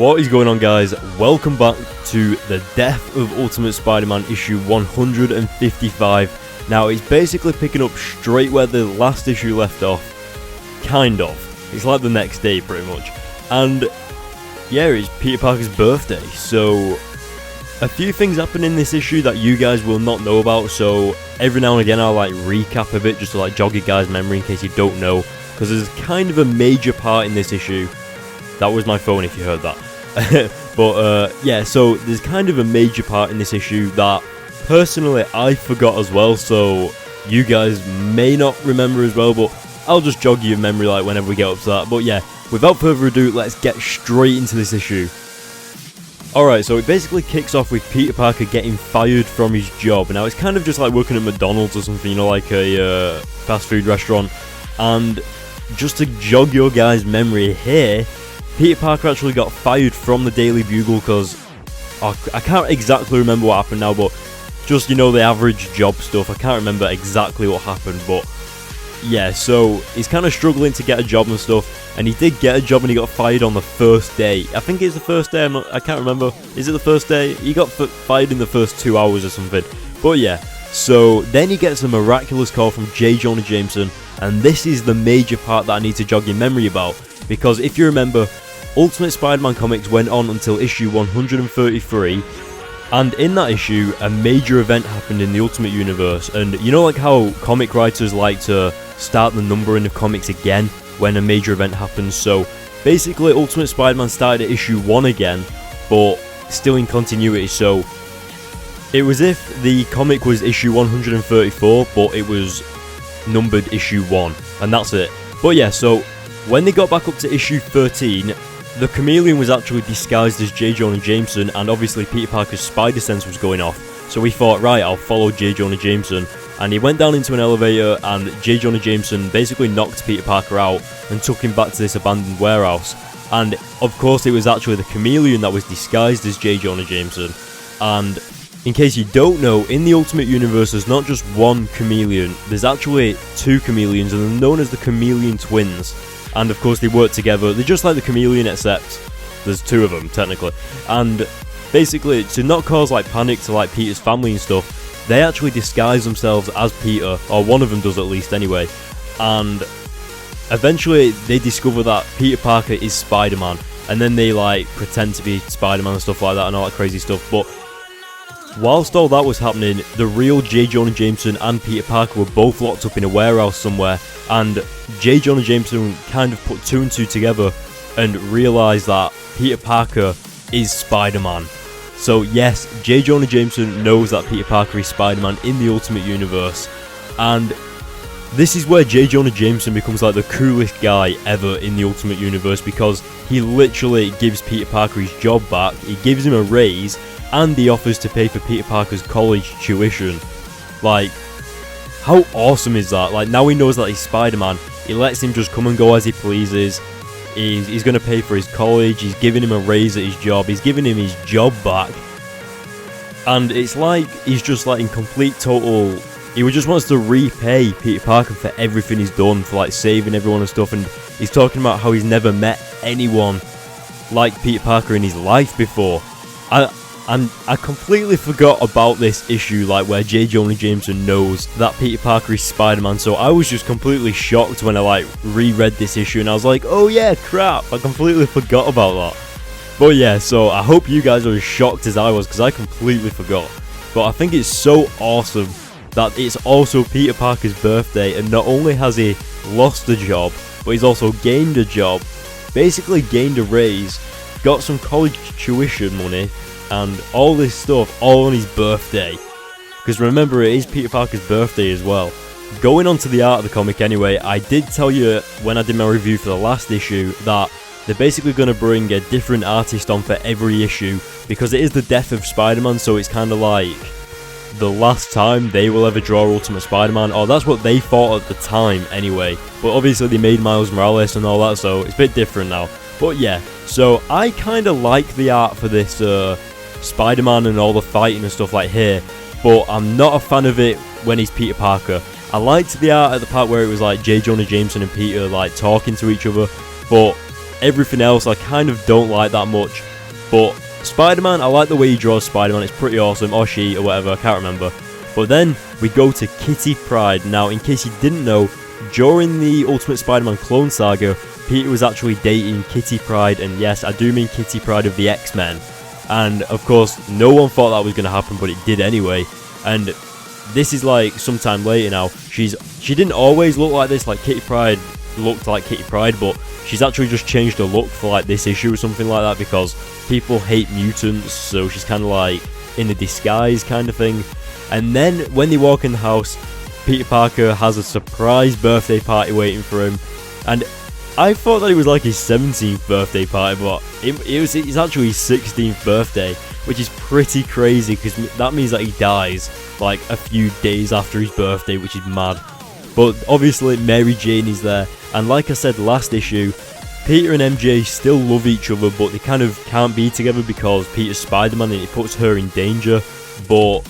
What is going on, guys? Welcome back to the Death of Ultimate Spider-Man issue 155. Now, it's basically picking up straight where the last issue left off. Kind of. It's like the next day, pretty much. And yeah, it's Peter Parker's birthday, so a few things happen in this issue that you guys will not know about, so every now and again I'll like recap a bit just to like jog your guys' memory in case you don't know, because there's kind of a major part in this issue. That was my phone if you heard that. But yeah, so there's kind of a major part in this issue that personally I forgot as well, so you guys may not remember as well, but I'll just jog your memory like whenever we get up to that. But yeah, without further ado, let's get straight into this issue. Alright, so it basically kicks off with Peter Parker getting fired from his job. Now it's kind of just like working at McDonald's or something, you know, like a fast food restaurant. And just to jog your guys' memory here, Peter Parker actually got fired from the Daily Bugle because I can't exactly remember what happened now, but just, you know, the average job stuff. I can't remember exactly what happened, but yeah, so he's kind of struggling to get a job and stuff, and he did get a job and he got fired on the first day. I think it's the first day, I can't remember. Is it the first day? He got fired in the first 2 hours or something. But yeah, so then he gets a miraculous call from J. Jonah Jameson, and this is the major part that I need to jog your memory about, because if you remember, Ultimate Spider-Man comics went on until issue 133, and in that issue, a major event happened in the Ultimate Universe. And you know, like how comic writers like to start the numbering of comics again when a major event happens? So basically, Ultimate Spider-Man started at issue 1 again, but still in continuity. So it was if the comic was issue 134, but it was numbered issue 1, and that's it. But yeah, so when they got back up to issue 13, the Chameleon was actually disguised as J. Jonah Jameson, and obviously Peter Parker's spider sense was going off. So he thought, right, I'll follow J. Jonah Jameson, and he went down into an elevator, and J. Jonah Jameson basically knocked Peter Parker out and took him back to this abandoned warehouse. And of course, it was actually the Chameleon that was disguised as J. Jonah Jameson. And in case you don't know, in the Ultimate Universe, there's not just one Chameleon, there's actually two Chameleons, and they're known as the Chameleon Twins. And of course they work together. They're just like the Chameleon, except there's two of them technically. And basically, to not cause like panic to like Peter's family and stuff, they actually disguise themselves as Peter, or one of them does at least anyway. And eventually they discover that Peter Parker is Spider-Man, and then they like pretend to be Spider-Man and stuff like that and all that crazy stuff. But whilst all that was happening, the real J. Jonah Jameson and Peter Parker were both locked up in a warehouse somewhere, and J. Jonah Jameson kind of put two and two together and realised that Peter Parker is Spider-Man. So yes, J. Jonah Jameson knows that Peter Parker is Spider-Man in the Ultimate Universe, and this is where J. Jonah Jameson becomes like the coolest guy ever in the Ultimate Universe, because he literally gives Peter Parker his job back, he gives him a raise, and he offers to pay for Peter Parker's college tuition. Like, how awesome is that? Like, now he knows that he's Spider-Man, he lets him just come and go as he pleases. He's going to pay for his college, he's giving him a raise at his job, he's giving him his job back. And it's like he's just like in complete total, he just wants to repay Peter Parker for everything he's done, for like saving everyone and stuff. And he's talking about how he's never met anyone like Peter Parker in his life before. And I completely forgot about this issue, like where J. Jonah Jameson knows that Peter Parker is Spider-Man, so I was just completely shocked when I like reread this issue, and I was like, oh yeah, crap, I completely forgot about that. But yeah, so I hope you guys are as shocked as I was, because I completely forgot. But I think it's so awesome that it's also Peter Parker's birthday, and not only has he lost a job, but he's also gained a job, basically gained a raise, got some college tuition money, and all this stuff all on his birthday. Because remember, it is Peter Parker's birthday as well. Going on to the art of the comic anyway, I did tell you when I did my review for the last issue that they're basically going to bring a different artist on for every issue, because it is the death of Spider-Man, so it's kind of like the last time they will ever draw Ultimate Spider-Man, or that's what they thought at the time anyway. But obviously they made Miles Morales and all that, so it's a bit different now. But yeah, so I kind of like the art for this Spider-Man and all the fighting and stuff like here, but I'm not a fan of it when he's Peter Parker. I liked the art at the part where it was like J. Jonah Jameson and Peter like talking to each other, but everything else I kind of don't like that much. But Spider-Man, I like the way he draws Spider-Man, it's pretty awesome, or she, or whatever, I can't remember. But then we go to Kitty Pryde. Now, in case you didn't know, during the Ultimate Spider-Man Clone Saga, Peter was actually dating Kitty Pryde, and yes, I do mean Kitty Pryde of the X-Men. And of course, no one thought that was going to happen, but it did anyway. And this is like sometime later now. She didn't always look like this, like Kitty Pryde looked like Kitty Pryde, but she's actually just changed her look for like this issue or something like that because people hate mutants, so she's kind of like in a disguise kind of thing. And then when they walk in the house, Peter Parker has a surprise birthday party waiting for him, and I thought that it was like his 17th birthday party, but it's actually his 16th birthday, which is pretty crazy because that means that he dies like a few days after his birthday, which is mad. But obviously Mary Jane is there, and like I said last issue, Peter and MJ still love each other, but they kind of can't be together because Peter's Spider-Man and it puts her in danger. But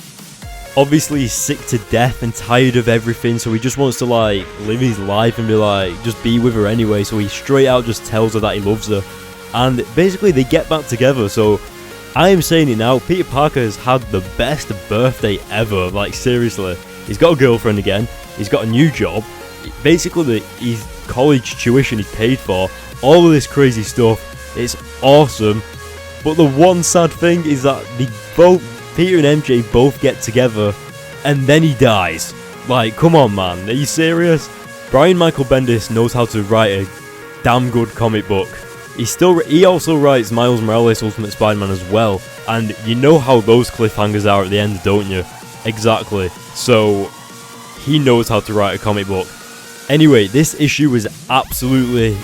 obviously he's sick to death and tired of everything, so he just wants to like live his life and be like, just be with her anyway, so he straight out just tells her that he loves her. And basically they get back together, so I am saying it now, Peter Parker has had the best birthday ever, like seriously. He's got a girlfriend again, he's got a new job, basically his college tuition is paid for, all of this crazy stuff, it's awesome. But the one sad thing is that Peter and MJ both get together and then he dies. Like, come on man, are you serious? Brian Michael Bendis knows how to write a damn good comic book. He also writes Miles Morales Ultimate Spider-Man as well, and you know how those cliffhangers are at the end, don't you? Exactly. So he knows how to write a comic book. Anyway, this issue was absolutely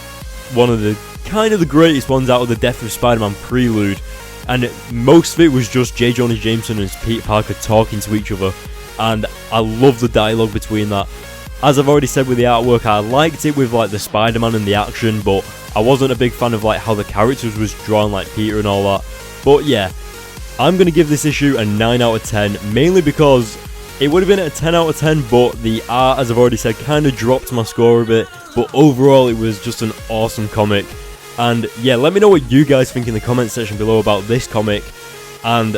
one of the kind of the greatest ones out of the Death of Spider-Man prelude, and most of it was just J. Jonah Jameson and Peter Parker talking to each other, and I love the dialogue between that. As I've already said with the artwork, I liked it with like the Spider-Man and the action, but I wasn't a big fan of like how the characters was drawn, like Peter and all that. But yeah, I'm going to give this issue a 9 out of 10, mainly because it would have been a 10 out of 10, but the art, as I've already said, kind of dropped my score a bit, but overall it was just an awesome comic. And yeah, let me know what you guys think in the comment section below about this comic, and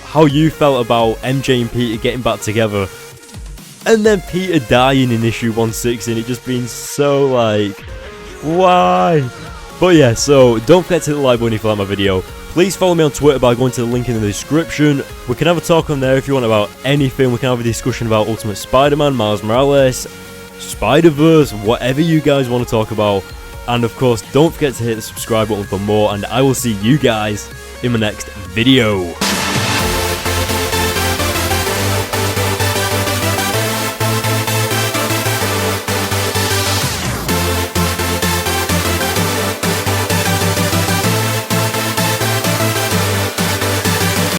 how you felt about MJ and Peter getting back together, and then Peter dying in issue 160, and it just being so like, why? But yeah, so don't forget to hit the like button if you like my video. Please follow me on Twitter by going to the link in the description. We can have a talk on there if you want about anything. We can have a discussion about Ultimate Spider-Man, Miles Morales, Spider-Verse, whatever you guys want to talk about. And of course, don't forget to hit the subscribe button for more, and I will see you guys in my next video.